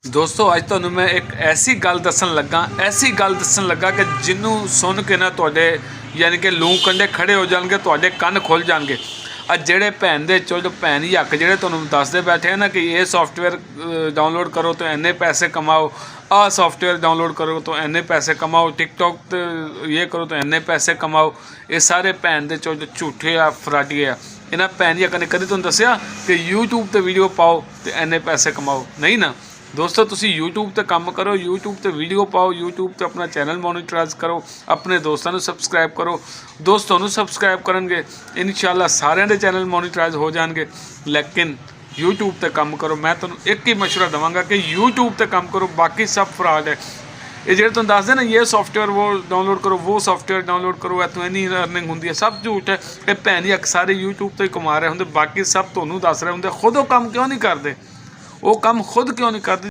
दोस्तों अज तुहानू मैं एक ऐसी गल दसन लगा कि जिन्हों सुन के ना तुहाडे यानी कि लूं कंढे खड़े हो जाएंगे, तुहाडे कन्न खुल जाएंगे। अज जेडे भैन दे चुल भैन ही हक जेडे तुहानू दसदे बैठे हैं ना कि ये सॉफ्टवेयर डाउनलोड करो तो इन्ने पैसे कमाओ, आ सॉफ्टवेयर डाउनलोड करो तो इन्ने पैसे कमाओ, टिकटॉक तो ये करो तो इन्ने पैसे कमाओ। ये सारे भैन दे चुल झूठे आ, फराडिए आ। इन्हां भैन ही हक ने कभी तुहानू दस्सिया कि यूट्यूब ते वीडियो पाओ तो इन्ने पैसे कमाओ? नहीं ना दोस्तों, तुसी यूट्यूब ते काम करो, यूट्यूब ते वीडियो पाओ, यूट्यूब ते अपना चैनल मोनीटराइज करो, अपने दोस्तों सबसक्राइब करो। दोस्तों सबसक्राइब करेंगे इंशाअल्लाह सारिਆਂ ਦੇ चैनल मोनीटराइज हो जाएंगे। लेकिन यूट्यूब ते काम करो। मैं तुहानू एक ही मशवरा देवांगा कि यूट्यूब ते काम करो, बाकी सब फ्रॉड है। ये जो तुम दसदे ना ये सॉफ्टवेयर वो डाउनलोड करो, वो सॉफ्टवेयर डाउनलोड करो, इतों इन्नी अर्निंग होंगी है, सब झूठ है। ये भैन ही सारे यूट्यूब तो ही कमा रहे होंगे, बाकी सब तुहानू दस रहे होंगे। खुद वो काम क्यों नहीं करते? वो काम खुद क्यों नहीं करते?